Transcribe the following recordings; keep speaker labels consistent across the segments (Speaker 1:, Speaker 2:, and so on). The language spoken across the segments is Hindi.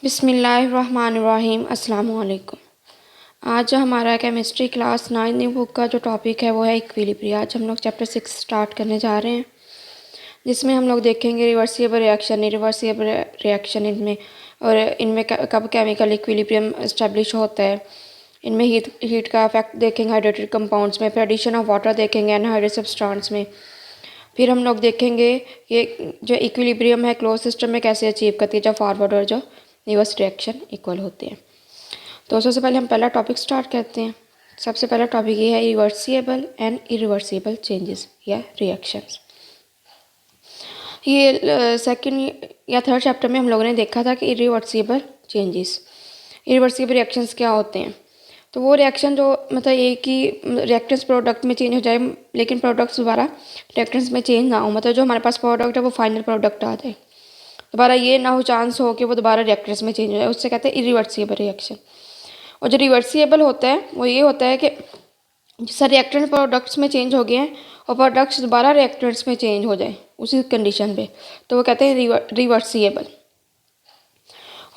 Speaker 1: बिस्मिल्लाहिर्रहमानिर्रहीम अस्सलाम वालेकुम। आज जो हमारा केमिस्ट्री क्लास 9 बुक का जो टॉपिक है वो है इक्विलिब्रियम। आज हम लोग चैप्टर 6 स्टार्ट करने जा रहे हैं, जिसमें हम लोग देखेंगे रिवर्सिबल रिएक्शन, इरिवर्सिबल रिएक्शन इनमें, और इनमें कब केमिकल इक्विलिब्रियम इस्टेब्लिश होता है। इनमें हीट का इफेक्ट देखेंगे हाइड्रेटेड कंपाउंड्स में, फिर एडिशन ऑफ वाटर देखेंगे एनहाइड्रेट सब्सटेंस में। फिर हम लोग देखेंगे ये जो इक्विलिब्रियम है क्लोज सिस्टम में कैसे अचीव करती है, जब फॉरवर्ड और जो रिवर्स रिएक्शन इक्वल होते हैं। तो सबसे पहले हम पहला टॉपिक स्टार्ट करते हैं। सबसे पहला टॉपिक ये है रिवर्सिबल एंड इरिवर्सिबल चेंजेस या रिएक्शंस। ये सेकंड या थर्ड चैप्टर में हम लोगों ने देखा था कि इरिवर्सिबल चेंजेस, इरिवर्सिबल रिएक्शंस क्या होते हैं। तो वो रिएक्शन जो मतलब एक ही रिएक्टेंस प्रोडक्ट में चेंज हो जाए, लेकिन प्रोडक्ट्स दोबारा रिएक्टेंस में चेंज ना हो, मतलब जो हमारे पास प्रोडक्ट है वो फाइनल प्रोडक्ट आ जाए, दोबारा ये ना हो चांस हो कि वो दोबारा रिएक्टेंस में चेंज हो जाए, उससे कहते हैं इरिवर्सिबल रिएक्शन। और जो रिवर्सिबल होता है वो ये होता है कि जैसा रिएक्टेंट प्रोडक्ट्स में चेंज हो गए हैं और प्रोडक्ट्स दोबारा रिएक्टेंट्स में चेंज हो जाए उसी कंडीशन पे, तो वो कहते हैं रिवर्सिबल।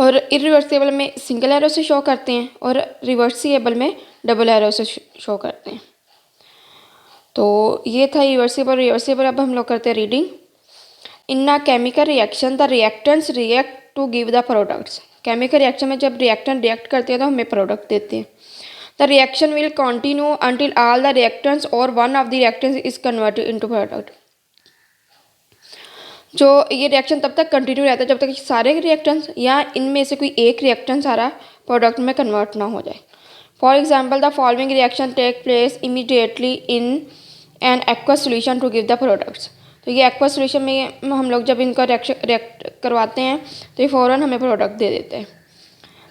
Speaker 1: और इरिवर्सिबल में सिंगल एरो से शो करते हैं और रिवर्सिबल में डबल एरो से शो करते हैं। तो ये था रिवर्सिबल। अब हम लोग करते हैं reading. In a chemical reaction the reactants react to give the products. Chemical reaction में जब रिएक्टेंट रिएक्ट करते हैं तो हमें प्रोडक्ट देते हैं। The reaction will continue until all the reactants और one of the reactants is converted into product. जो ये रिएक्शन तब तक कंटिन्यू रहता है जब तक सारे रिएक्टेंट्स या इनमें से कोई एक रिएक्टेंट सारा प्रोडक्ट में कन्वर्ट ना हो जाए। For example the following reaction take place immediately in an aqua solution to give the products. तो ये एक्वा सोल्यूशन में हम लोग जब इनका रिएक्ट करवाते हैं तो ये फ़ौरन हमें प्रोडक्ट दे देते हैं।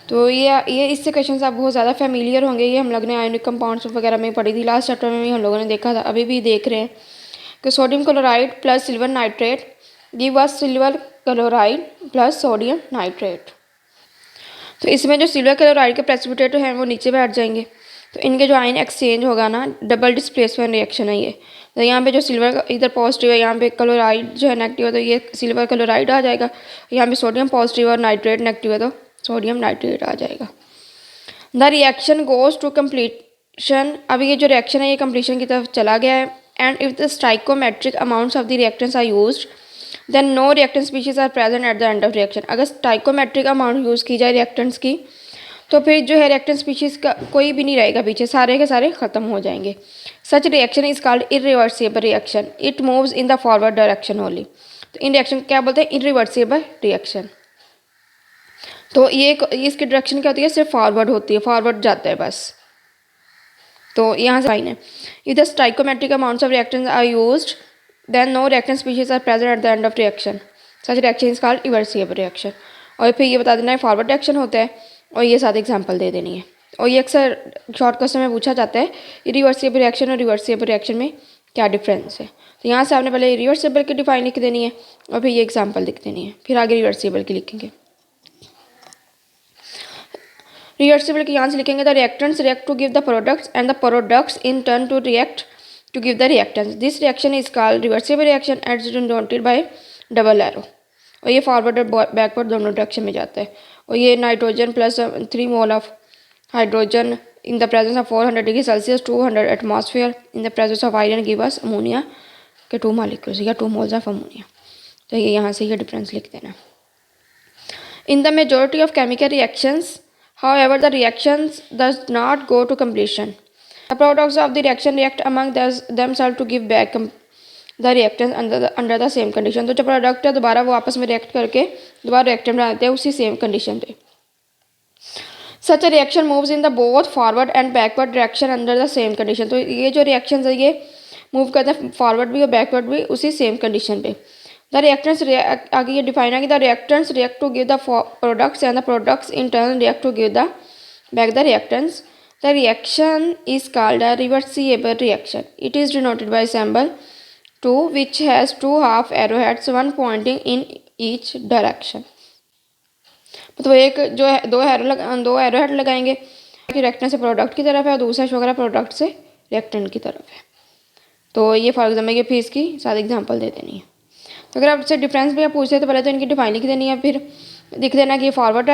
Speaker 1: तो ये इससे क्वेश्चन आप बहुत ज़्यादा फेमिलियर होंगे। ये हम लोग ने आयोनिक कंपाउंड्स वगैरह में पढ़ी थी, लास्ट चैप्टर में भी हम लोगों ने देखा था, अभी भी देख रहे हैं कि sodium chloride plus silver nitrate give us silver chloride plus sodium nitrate. तो इसमें जो सिल्वर क्लोराइड के प्रेसिपिटेट हैं वो नीचे बैठ जाएंगे, तो इनके जो आयन एक्सचेंज होगा ना, डबल डिस्प्लेसमेंट रिएक्शन है ये। तो यहाँ पे जो सिल्वर इधर पॉजिटिव है, यहाँ पे क्लोराइड जो है नेगेटिव है, तो ये सिल्वर क्लोराइड आ जाएगा। यहाँ पे सोडियम पॉजिटिव और नाइट्रेट नेगेटिव है तो सोडियम नाइट्रेट आ जाएगा। The reaction goes to completion. अब ये जो रिएक्शन है ये कम्प्लीशन की तरफ चला गया है। And if the stoichiometric amounts of the reactants are used then no reactant species are present at the end of reaction. अगर स्टाइकोमेट्रिक अमाउंट यूज़ की जाए रिएक्टेंट्स की तो फिर जो है रिएक्टेंट स्पीशीज का कोई भी नहीं रहेगा पीछे, सारे के सारे खत्म हो जाएंगे। सच reaction is called irreversible reaction, it moves in the forward direction only. तो इन रिएक्शन क्या बोलते हैं, इरिवर्सिबल रिएक्शन। तो ये इसकी डायरेक्शन क्या होती है, सिर्फ फॉरवर्ड होती है, फॉरवर्ड जाता है बस। तो यहाँ से लाइन है, if the stoichiometric amounts of reactants are used then no reactant species are present at the end of reaction, such reaction is called irreversible reaction. और फिर ये बता देना है फॉरवर्ड रिएक्शन होता है, और ये साथ एग्जांपल दे देनी है। और ये अक्सर शॉर्ट क्वेश्चन में पूछा जाता है इरिवर्सिबल रिएक्शन और रिवर्सिबल रिएक्शन में क्या डिफरेंस है। तो यहाँ से आपने पहले रिवर्सिबल की डिफाइन लिख देनी है और फिर ये एग्जांपल लिख देनी है, फिर आगे रिवर्सिबल की लिखेंगे। रिवर्सिबल की यहाँ से लिखेंगे the reactants react to give the products and the products in turn to react to give the reactants. This reaction is called reversible reaction as denoted by double arrow. और ये फॉरवर्ड और बैकवर्ड दोनों डायरेक्शन में जाता है। और ये nitrogen plus 3 mole of hydrogen in the presence of 400 degree Celsius 200 atmosphere in the presence of iron give us ammonia के 2 मॉलिक्यूल्स या 2 मोल्स ऑफ अमोनिया। तो ये यहाँ से ये डिफरेंस लिख देना। In the majority of chemical reactions however the reactions does not go to completion. The products of the reaction react among themselves to give back the reactants under the same condition. तो जो प्रोडक्ट है दोबारा वो आपस में रिएक्ट करके दोबारा रिएक्टेंट बनाते हैं उसी सेम कंडीशन पे। Such a reaction moves in the both forward and backward direction under the same condition. तो ये जो रिएक्शन है ये मूव करते हैं फॉरवर्ड भी और बैकवर्ड भी उसी सेम कंडीशन पे। द रिएक्टेंट्स आगे ये डिफाइन है कि the reactants react to give the products and the products in turn react to give the back the reactants. The reaction is called a reversible reaction. It is denoted by symbol 2 which has 2 half arrowheads, one pointing in each direction. मतलब एक जो है दो एरोहेड लगाएंगे कि रिएक्टेंट से प्रोडक्ट की तरफ है और दूसरा शो करा प्रोडक्ट से रिएक्टेंट की तरफ है। तो ये फॉर एग्जाम्पल ये फिर इसकी साथ एग्जाम्पल दे देनी है। तो अगर आपसे डिफरेंस भी आप पूछते हैं तो पहले तो इनकी डिफाइन लिख देनी है, फिर दिख देना कि ये फॉरवर्ड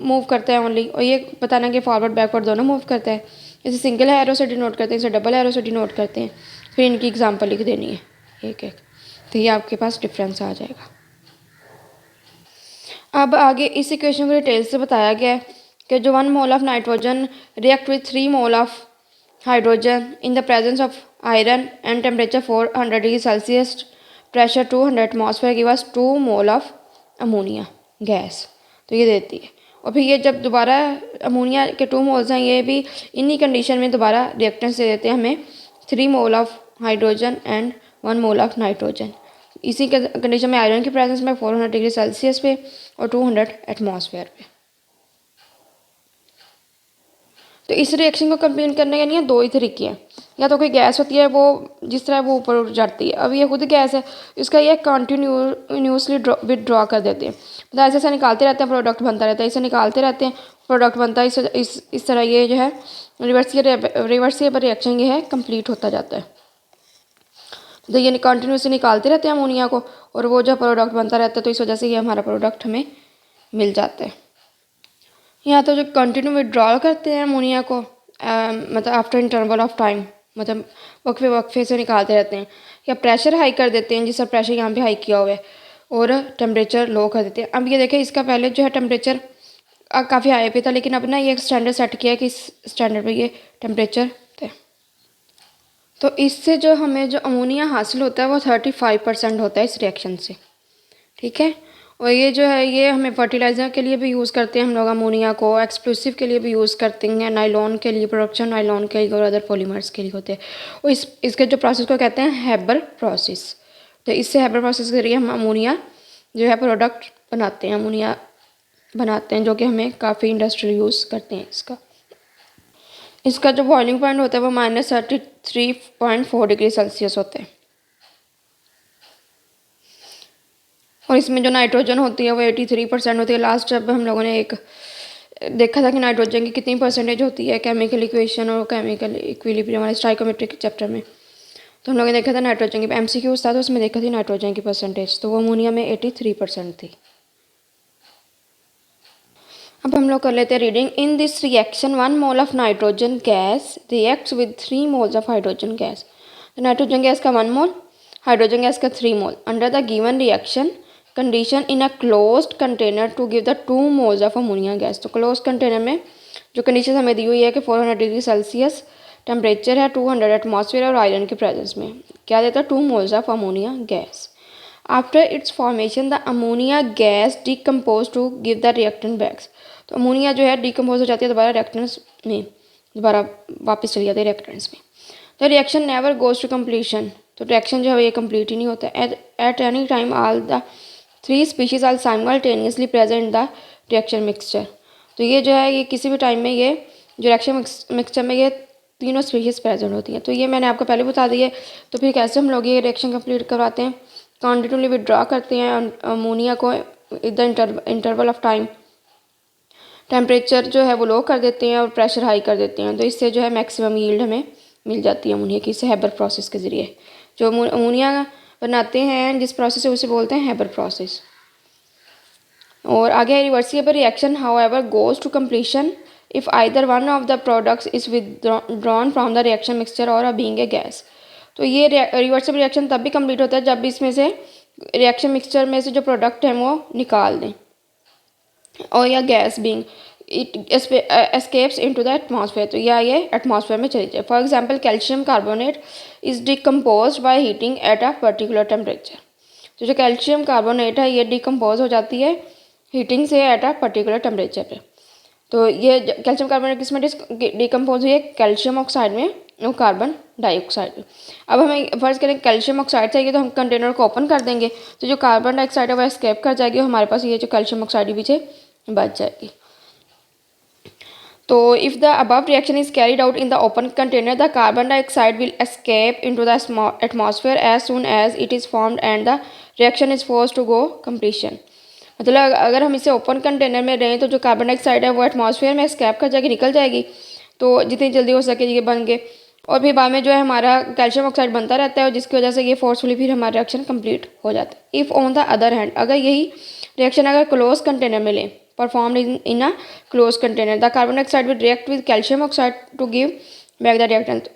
Speaker 1: मूव करता है ओनली, और ये बताना कि फॉरवर्ड बैकवर्ड दोनों मूव करता है। इसे सिंगल एरो से डिनोट करते हैं, इसे डबल एरो से डिनोट करते हैं। फिर इनकी एग्जांपल लिख देनी है एक एक, तो ये आपके पास डिफरेंस आ जाएगा। अब आगे इस इक्वेशन को डिटेल से बताया गया है कि जो 1 mole of nitrogen react with 3 mole of hydrogen in the presence of iron and temperature 400 degree Celsius, pressure 200 atmosphere give us 2 mole of ammonia gas. तो ये देती है। और फिर ये जब दोबारा अमोनिया के 2 मोल्स हैं, ये भी इन्हीं कंडीशन में दोबारा रिएक्टेंस दे देते हैं हमें 3 mole of hydrogen and 1 mole of nitrogen. इसी कंडीशन में आयरन की प्रेजेंस में 400 डिग्री सेल्सियस पे और 200 एटमॉस्फेयर पे। तो इस रिएक्शन को कंप्लीट करने के लिए 2 ही तरीके हैं। या तो कोई गैस होती है वो जिस तरह वो ऊपर उठ जाती है, अब ये खुद गैस है, इसका ये कंटिन्यूसली विदड्रॉ कर देते हैं, मतलब ऐसे ऐसे निकालते रहते हैं, प्रोडक्ट बनता रहता है, इसे निकालते रहते हैं, प्रोडक्ट बनता है। इस तरह ये जो है रिवर्सिबल रिएक्शन ये है कंप्लीट होता जाता है। तो ये कंटिन्यूसली निकालते रहते हैं अमोनिया को, और वो जो प्रोडक्ट बनता रहता है, तो इस वजह से ये हमारा प्रोडक्ट हमें मिल जाता है। यहाँ तो जो कंटिन्यू विड्रॉल करते हैं अमोनिया को मतलब आफ्टर इंटरवल ऑफ टाइम, मतलब वक्फे से निकालते रहते हैं, या प्रेशर हाई कर देते हैं, जिसका प्रेशर यहाँ पे हाई किया हुआ है, और टेम्परेचर लो कर देते हैं। अब ये देखें, इसका पहले जो है टेम्परेचर काफ़ी हाई पे था, लेकिन अब ना ये स्टैंडर्ड सेट किया है कि इस स्टैंडर्ड पे ये टेम्परेचर है। तो इससे जो हमें जो अमोनिया हासिल होता है वो 35% होता है इस रिएक्शन से, ठीक है। और ये जो है ये हमें फर्टिलाइज़र के लिए भी यूज़ करते हैं हम लोग अमोनिया को, एक्सप्लोसिव के लिए भी यूज़ करते हैं, नाइलॉन के लिए, प्रोडक्शन नाइलॉन के लिए और अदर पॉलीमर्स के लिए होते हैं। और इसके जो प्रोसेस को कहते हैं हैबर प्रोसेस। तो इससे हैबर प्रोसेस के जरिए हम अमोनिया जो है प्रोडक्ट बनाते हैं, अमोनिया बनाते हैं, जो कि हमें काफ़ी इंडस्ट्रियल यूज़ करते हैं इसका जो बॉइलिंग पॉइंट होता है वो -33.4 डिग्री सेल्सियस होता है। और इसमें जो नाइट्रोजन होती है वो 83% होती है। लास्ट जब हम लोगों ने एक देखा था कि नाइट्रोजन की कितनी परसेंटेज होती है केमिकल इक्वेशन और केमिकल इक्विलिब्रियम वाले स्टाइकोमेट्रिक चैप्टर में, तो हम लोगों ने देखा था नाइट्रोजन की MCQ था, तो उसमें देखा थी नाइट्रोजन की परसेंटेज, तो वो अमोनिया में 83% थी। अब हम लोग कर लेते हैं reading. In this reaction 1 mole of nitrogen gas reacts with 3 moles of hydrogen gas. तो नाइट्रोजन गैस का 1 मोल, हाइड्रोजन गैस का 3 mole under the given reaction condition in a closed container to give the 2 moles of ammonia gas. तो क्लोज कंटेनर में जो कंडीशन हमें दी हुई है कि 400 डिग्री सेल्सियस टेम्परेचर है, 200 एटमॉस्फेयर और आयरन की प्रेजेंस में क्या देता है 2 moles of ammonia gas. After its formation the ammonia gas decompose to give the reactant backs. तो अमोनिया जो है डिकम्पोज हो जाती है दोबारा रिएक्टेंट्स में, दोबारा वापस चली जाती है रिएक्टेंट्स में। The reaction never goes to completion. तो रिएक्शन जो है ये कंप्लीट ही नहीं होता। At any time all the 3 species are simultaneously present the reaction mixture. तो ये जो है ये किसी भी टाइम में ये जो रिएक्शन मिक्सचर में ये तीनों स्पीशीज प्रेजेंट होती हैं। तो ये मैंने आपको पहले बता दिया। तो फिर कैसे हम लोग ये रिएक्शन कंप्लीट करवाते हैं, कंटिन्यूली विड्रॉ करते हैं अमोनिया को the interval of time, temperature जो है वो लो कर देते हैं और प्रेशर हाई कर देते हैं, तो इससे जो है मैक्सिमम यील्ड हमें मिल जाती है अमोनिया की, इससे हैबर प्रोसेस के ज़रिए जो अमोनिया बनाते हैं जिस प्रोसेस से उसे बोलते हैं हैबर प्रोसेस। और आगे reversible reaction however goes to completion if either one of the products is withdrawn from the reaction mixture or being a gas. तो ये रिवर्सिबल रिएक्शन तब भी कंप्लीट होता है जब इसमें से रिएक्शन मिक्सचर में से जो प्रोडक्ट है वो निकाल दें, और या gas being it escapes into the atmosphere, तो या ये एटमॉस्फेयर में चली जाए। For example calcium carbonate is decompose by heating at a particular temperature. तो जो कैल्शियम कार्बोनेट है ये डिकम्पोज हो जाती है हीटिंग से एट अ पर्टिकुलर टेम्परेचर पे। तो ये कैल्शियम कार्बोनेट किस में डिकम्पोज हुई है, कैल्शियम ऑक्साइड में और कार्बन डाइऑक्साइड। अब हमें फर्ज करें कैल्शियम ऑक्साइड चाहिए, तो हम कंटेनर को ओपन कर देंगे, तो जो कार्बन डाइऑक्साइड है वो एस्केप कर जाएगी और हमारे पास ये जो कैल्शियम ऑक्साइड पीछे बच जाएगी। तो if the above reaction is carried out in the open container the carbon dioxide will escape into the atmosphere as soon as it is formed and the reaction is forced to go completion. मतलब अगर हम इसे ओपन कंटेनर में रहें तो जो कार्बन डाइऑक्साइड है वो एटमॉस्फेयर में एस्केप कर जाएगी, निकल जाएगी, तो जितनी जल्दी हो सके ये बन के, और फिर बाद में जो है हमारा कैल्शियम ऑक्साइड बनता रहता है और जिसकी वजह से ये फोर्सफुली फिर हमारा रिएक्शन कंप्लीट हो जाता है। If on the other hand अगर यही रिएक्शन अगर क्लोज कंटेनर में लें, perform in a close container, the carbon dioxide will react with calcium oxide to give back the reactants.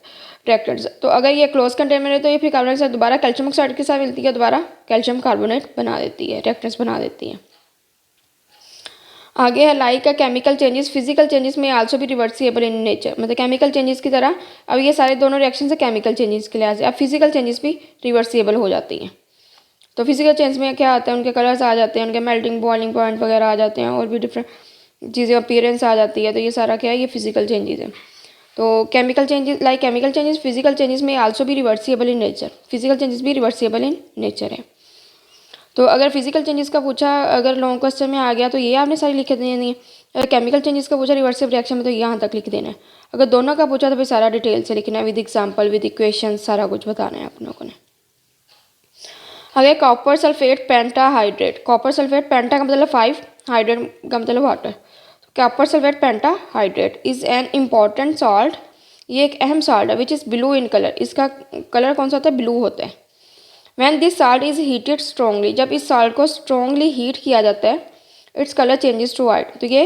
Speaker 1: तो अगर ये क्लोज कंटेनर में है तो ये फिर कार्बन डाइऑक्साइड दोबारा कैल्शियम ऑक्साइड के साथ मिलती है, दोबारा कैल्शियम कार्बोनेट बना देती है, रिएक्टेंट्स बना देती है। आगे है लाइक का केमिकल चेंजेस फिजिकल चेंजेस में आल्सो भी रिवर्सिबल इन नेचर, मतलब केमिकल चेंजेस की तरह अब ये सारे दोनों रिएक्शन से केमिकल चेंजेस के लिहाज से अब फिजिकल चेंजेस भी रिवर्सिबल हो जाती हैं। तो फिजिकल चेंज में क्या आता है, उनके कलर्स आ जाते हैं, उनके मेल्टिंग बॉइलिंग पॉइंट वगैरह आ जाते हैं, और भी डिफरेंट चीज़ें अपीयरेंस आ जाती है। तो ये सारा क्या है, ये फिजिकल चेंजेस है। तो chemical changes like chemical changes physical changes में आल्सो भी reversible in nature, physical changes भी रिवर्सिबल इन नेचर है। तो अगर फिजिकल चेंजेस का पूछा, अगर लॉन्ग क्वेश्चन में आ गया तो ये आपने सारी लिख देनी है। अगर केमिकल चेंजेस का पूछा रिवर्सिबल रिएक्शन में तो यहाँ तक लिख देना है। अगर दोनों का पूछा तो फिर सारा डिटेल से लिखना है, विद एग्जांपल विद इक्वेशन सारा कुछ बताना है आप लोगों ने। आगे copper sulphate pentahydrate, copper sulphate penta का मतलब 5, हाइड्रेट का मतलब water. Copper sulphate pentahydrate is an important salt, ये एक अहम सॉल्ट है, which is blue in colour, इसका कलर कौन सा होता है, ब्लू होता है। When this salt is heated strongly, जब इस साल्ट को स्ट्रॉन्गली हीट किया जाता है, its colour changes to white, तो ये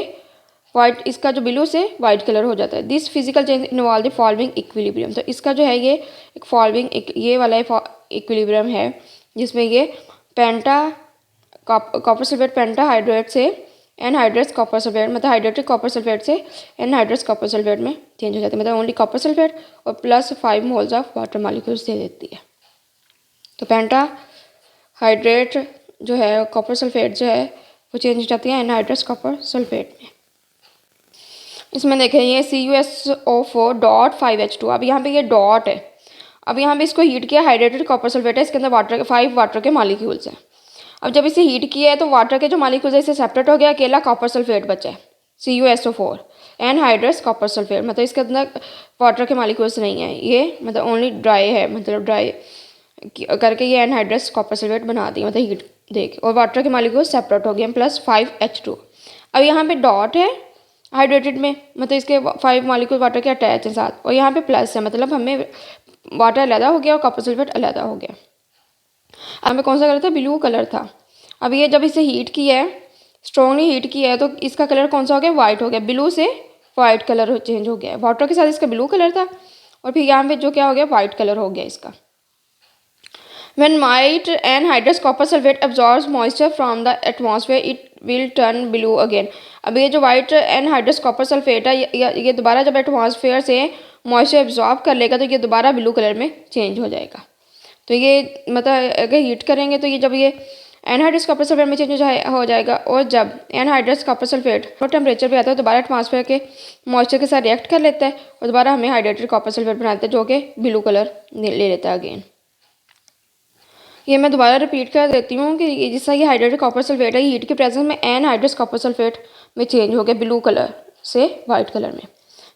Speaker 1: वाइट, इसका जो ब्लू से वाइट कलर हो जाता है। This physical change involve the following equilibrium, तो इसका जो है ये एक फॉलोइंग ये वाला इक्विलिब्रियम है, जिसमें ये पेंटा कॉपर सल्फेट पेंटाहाइड्रेट से एनहाइड्रस कॉपर सल्फेट, मतलब हाइड्रेटेड कॉपर सल्फेट से एनहाइड्रस कॉपर सल्फेट में चेंज हो जाता है, मतलब ओनली कॉपर सल्फेट और plus 5 moles of water molecules दे देती है। तो पेंटाहाइड्रेट जो है कॉपर सल्फेट जो है वो चेंज हो जाती है एनहाइड्रस कॉपर सल्फेट में। इसमें देखें ये CuSO4.5H2, अब यहाँ पे ये डॉट है, अब यहाँ पे इसको हीट किया, हाइड्रेटेड कॉपर सल्फेट है, इसके अंदर वाटर के 5 वाटर के मॉलिक्यूल्स हैं। अब जब इसे हीट किया है तो वाटर के जो मॉलिक्यूल्स है इससे सेपरेट हो गया, अकेला कॉपर सल्फेट बचा है CuSO4 एनहाइड्रस कॉपर सल्फेट, मतलब इसके अंदर वाटर के मॉलिक्यूल्स नहीं है, ये मतलब ओनली ड्राई है, मतलब ड्राई करके ये एनहाइड्रस कॉपर सल्फेट बना दी, मतलब हीट देख, और वाटर के मॉलिक्यूल सेपरेट हो गए प्लस 5H2। अब यहाँ पे डॉट है हाइड्रेटेड में, मतलब इसके 5 मॉलिक्यूल वाटर के अटैच हैं साथ, और यहाँ पे प्लस है, मतलब हमें वाटर अलग हो गया और कॉपर सल्फेट अलग हो गया। हमें कौन सा कलर था, ब्लू कलर था। अब ये जब इसे हीट किया है, स्ट्रॉन्गली हीट किया है, तो इसका कलर कौन सा हो गया, वाइट हो गया, ब्लू से वाइट कलर चेंज हो गया है। वाटर के साथ इसका ब्लू कलर था और फिर यहाँ पे जो क्या हो गया, वाइट कलर हो गया इसका। When white anhydrous copper sulfate absorbs moisture from the atmosphere, it will turn blue again. अब ये जो white anhydrous copper sulfate है ये दोबारा जब एटमॉस्फेयर से मॉइस्चर एब्जॉर्ब कर लेगा तो ये दोबारा ब्लू कलर में चेंज हो जाएगा। तो ये मतलब अगर हीट करेंगे तो ये जब ये एनहाइड्रस कॉपर सल्फेट में चेंज हो जाएगा, और जब एनहाइड्रस कॉपर सल्फेट और टेम्परेचर पे आता है दोबारा एटमॉस्फेयर के मॉइस्चर के साथ रिएक्ट कर लेता है और दोबारा हमें हाइड्रेटेड कॉपर सल्फेट बनाता है जो कि ब्लू कलर ले लेता है अगेन। ये मैं दोबारा रिपीट कर देती हूँ कि जैसा ये हाइड्रेटेड कॉपर सल्फेट है, हीट के प्रेजेंस में एनहाइड्रस कॉपर सल्फेट में चेंज हो गया ब्लू कलर से वाइट कलर में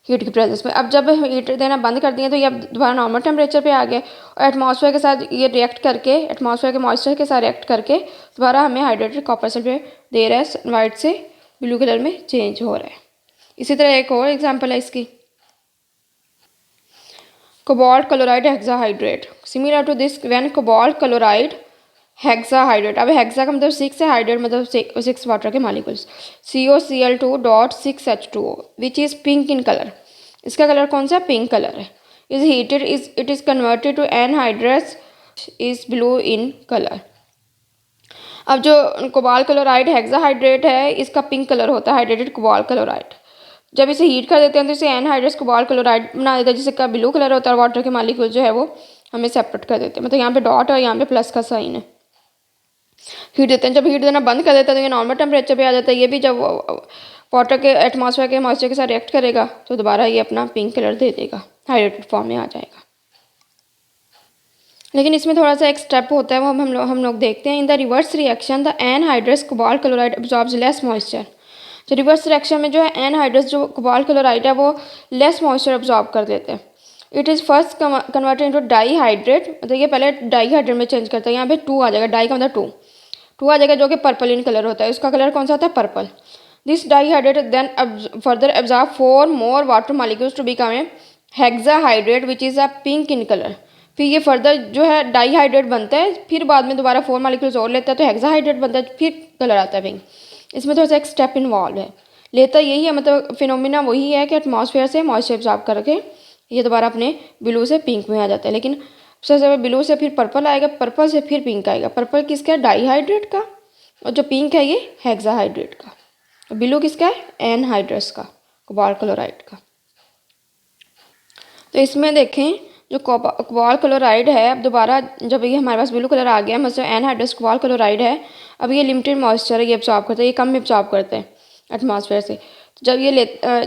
Speaker 1: हीट के प्रेजेंस में। अब जब हीट देना बंद कर दिए तो ये अब दोबारा नॉर्मल टेम्परेचर पे आ गए और एटमॉस्फेयर के साथ ये रिएक्ट करके, एटमॉस्फेयर के मॉइस्चर के साथ रिएक्ट करके दोबारा हमें हाइड्रेटेड कॉपर सल्फेट दे रहा है, वाइट से ब्लू कलर में चेंज हो रहा है। इसी तरह एक और एग्जाम्पल है इसकी, cobalt chloride hexahydrate, similar to this when cobalt chloride hexahydrate, अब हेक्सा का मतलब 6 है, हाइड्रेट मतलब 6 वाटर के molecules, COCl2.6H2O which is pink in colour, इसका कलर कौन सा, पिंक कलर है। Is heated it is converted to anhydrous is blue in colour. अब जो कोबाल्ट क्लोराइड हेक्साहाइड्रेट है इसका पिंक कलर होता है, हाइड्रेटेड कोबाल्ट क्लोराइड। जब इसे हीट कर देते हैं तो इसे एनहाइड्रस कोबाल्ट क्लोराइड बना देता है जिसका ब्लू कलर होता है, वाटर के मॉलिक्यूल जो है वो हमें सेपरेट कर देते हैं, मतलब यहाँ पे डॉट और यहाँ पे प्लस का साइन है। हीट देते हैं, जब हीट देना बंद कर देता है तो ये नॉर्मल टेम्परेचर पे आ जाता है। ये भी जब वाटर के एटमॉस्फेयर के मॉइस्चर के साथ रिएक्ट करेगा तो दोबारा ये अपना पिंक कलर दे देगा, हाइड्रेटेड फॉर्म में आ जाएगा। लेकिन इसमें थोड़ा सा एक स्टेप होता है वो हम लोग देखते हैं। In the reverse reaction the anhydrous cobalt chloride absorbs less moisture. तो रिवर्स रिएक्शन में जो है एनहाइड्रस जो कोबाल्ट क्लोराइड है वो लेस मॉइस्चर एब्जॉर्ब कर देते हैं। It is first converted into dihydrate, मतलब ये पहले डाईहाइड्रेट में चेंज करता है। यहाँ पे 2 आ जाएगा, डाई का मतलब 2 आ जाएगा जो कि पर्पल इन कलर होता है। उसका कलर कौन सा होता है, purple. This dihydrate then further absorb 4 more water molecules to become a hexahydrate which is a pink in colour. फिर ये फर्दर जो है डाईहाइड्रेट बनता है, फिर बाद में दोबारा 4 मॉलिक्यूल्स और लेता है तो हेक्साहाइड्रेट बनता है, फिर कलर आता है पिंक। इसमें थोड़ा सा एक स्टेप इन्वॉल्व है, लेता यही है, मतलब फिनोमिना वही है कि एटमॉस्फेयर से मॉइस्चर एब्जॉर्ब करके ये दोबारा अपने ब्लू से पिंक में आ जाता है। लेकिन सबसे पहले ब्लू से फिर पर्पल आएगा, पर्पल से फिर पिंक आएगा। पर्पल किसका है? डाईहाइड्रेट का, और जो पिंक है ये हेक्साहाइड्रेट का। ब्लू किसका है? एनहाइड्रस का, कोबाल्ट क्लोराइड का। तो इसमें देखें जो कोबाल्ट क्लोराइड है, अब दोबारा जब ये हमारे पास ब्लू कलर आ गया, मतलब एनहाइड्रस कोबाल्ट क्लोराइड है, अब ये लिमिटेड मॉइस्चर है, ये एब्जॉर्ब करता है, ये कम एब्जॉर्ब करते हैं एटमॉस्फेयर से। तो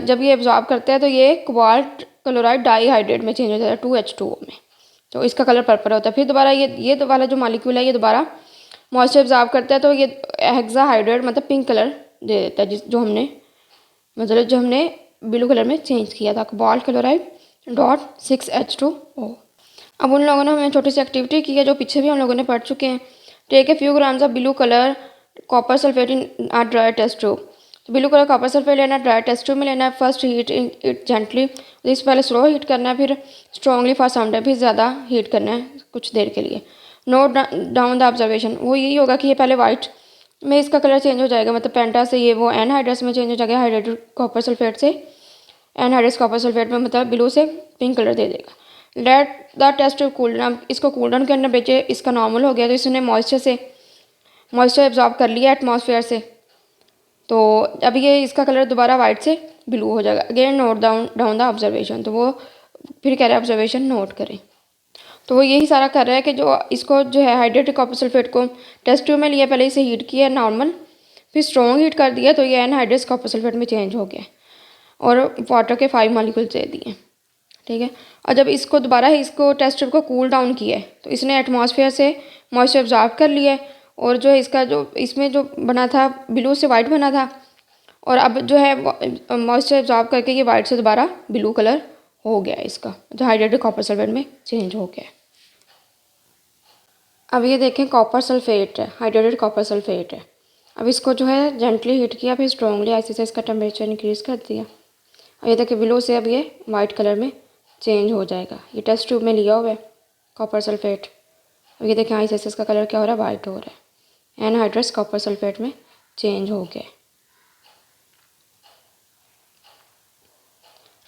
Speaker 1: जब ये एब्जॉर्ब करते हैं तो ये कोबाल्ट क्लोराइड डाईहाइड्रेट में चेंज हो जाता है 2H2O में, तो इसका कलर पर्पल होता है। फिर दोबारा ये वाला जो मॉलिक्यूल है ये दोबारा मॉइस्चर एब्जॉर्ब करता है, तो ये हेक्साहाइड्रेट मतलब पिंक कलर दे देता है, जो हमने ब्लू कलर में चेंज किया था, कोबाल्ट क्लोराइड डॉट 6H2O। अब उन लोगों ने हमें छोटी सी एक्टिविटी की है जो पीछे भी हम लोगों ने पढ़ चुके हैं। Take a few grams of blue colour copper sulphate in a dry test tube. तो ब्लू कलर कॉपर सल्फेट लेना है, ड्राई टेस्ट ट्यूब में लेना है। फर्स्ट हीट इट जेंटली, इस पहले स्लो हीट करना है, फिर स्ट्रॉन्गली फॉर सम टाइम, फिर ज़्यादा हीट करना है कुछ देर के लिए। नोट डाउन द ऑब्जर्वेशन, वो यही होगा कि ये पहले वाइट में इसका कलर चेंज हो जाएगा, मतलब पेंटा से ये वो एनहाइड्रस में चेंज हो जाएगा, हाइड्रेटेड कॉपर सल्फेट से एनहाइड्रस कॉपर सल्फेट में, मतलब ब्लू से पिंक कलर दे देगा। Let the test cool down, इसको कूल डाउन करने भेजे, इसका नॉर्मल हो गया तो इसने मॉइस्चर एब्जॉर्ब कर लिया एटमॉस्फेयर से, तो अब ये इसका कलर दोबारा वाइट से ब्लू हो जाएगा। Again note down the observation, तो वो फिर कह रहे हैं ऑब्जर्वेशन नोट करें। तो वो यही सारा कर रहा है कि जो इसको जो है हाइड्रेटेड कॉपर सल्फेट को टेस्ट ट्यूब में लिया, पहले इसे हीट किया नॉर्मल, फिर स्ट्रॉन्ग हीट कर दिया तो ये एनहाइड्रस कॉपर सल्फेट में चेंज हो गया और वाटर के 5 मॉलिक्यूल्स दे दिए, ठीक है। और जब इसको दोबारा इसको टेस्ट ट्यूब को कूल डाउन किया है तो इसने एटमॉस्फेयर से मॉइस्चर एब्जॉर्ब कर लिया है, और जो है इसका जो इसमें जो बना था ब्लू से वाइट बना था, और अब जो है मॉइस्चर एब्जॉर्ब करके ये वाइट से दोबारा ब्लू कलर हो गया, इसका जो हाइड्रेटेड कॉपर सल्फेट में चेंज हो गया। अब ये देखें कॉपर सल्फेट है, हाइड्रेटेड कॉपर सल्फेट है। अब इसको जो है जेंटली हीट किया, फिर स्ट्रॉन्गली ऐसे से इसका टेम्परेचर इंक्रीज़ कर दिया, और ये देखिए ब्लू से अब ये वाइट कलर में चेंज हो जाएगा। ये टेस्ट ट्यूब में लिया हुआ है कॉपर सल्फेट, अब ये देखें ऐसे से इसका कलर क्या हो रहा है? वाइट हो रहा है, एनहाइड्रस कॉपर सल्फेट में चेंज हो गया।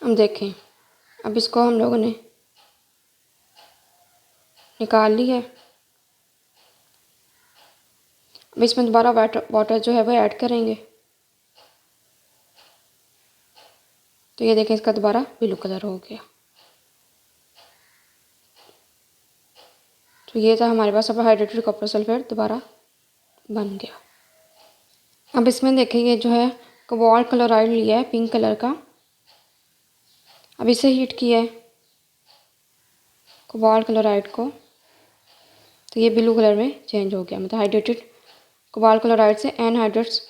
Speaker 1: अब देखें, अब इसको हम लोगों ने निकाल लिया है। अब इसमें दोबारा वाटर जो है वो ऐड करेंगे, तो ये देखें इसका दोबारा ब्लू कलर हो गया। तो ये था हमारे पास अब हाइड्रेटेड कॉपर सल्फेट दोबारा बन गया। अब इसमें देखें ये जो है कोबाल्ट क्लोराइड लिया है पिंक कलर का, अब इसे हीट किया है कोबाल्ट क्लोराइड को, तो ये ब्लू कलर में चेंज हो गया, मतलब हाइड्रेटेड कोबाल्ट क्लोराइड से एनहाइड्रस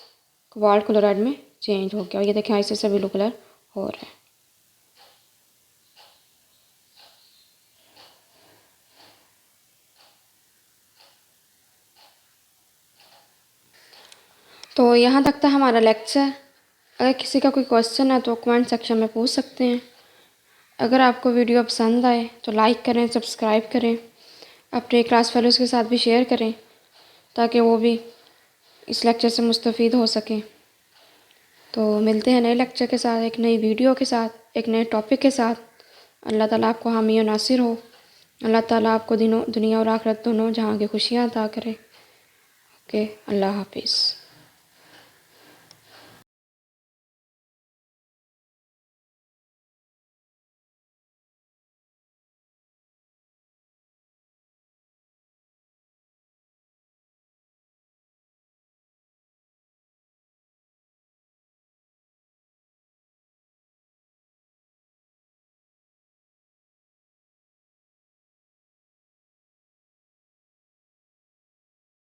Speaker 1: कोबाल्ट क्लोराइड में चेंज हो गया। और ये देखें ऐसे से ब्लू कलर हो रहा है। तो यहाँ तक था हमारा लेक्चर। अगर किसी का कोई क्वेश्चन है तो कमेंट सेक्शन में पूछ सकते हैं। अगर आपको वीडियो पसंद आए तो लाइक करें, सब्सक्राइब करें, अपने क्लास फेलोज़ के साथ भी शेयर करें ताकि वो भी इस लेक्चर से मुस्तफ़ीद हो सकें। तो मिलते हैं नए लेक्चर के साथ, एक नई वीडियो के साथ, एक नए टॉपिक के साथ। अल्लाह ताला आपको हामी और नासिर हो। अल्लाह ताला आपको दुनिया और आखिरत दोनों जहाँ की खुशियाँ अता करे। ओके, अल्लाह हाफिज़।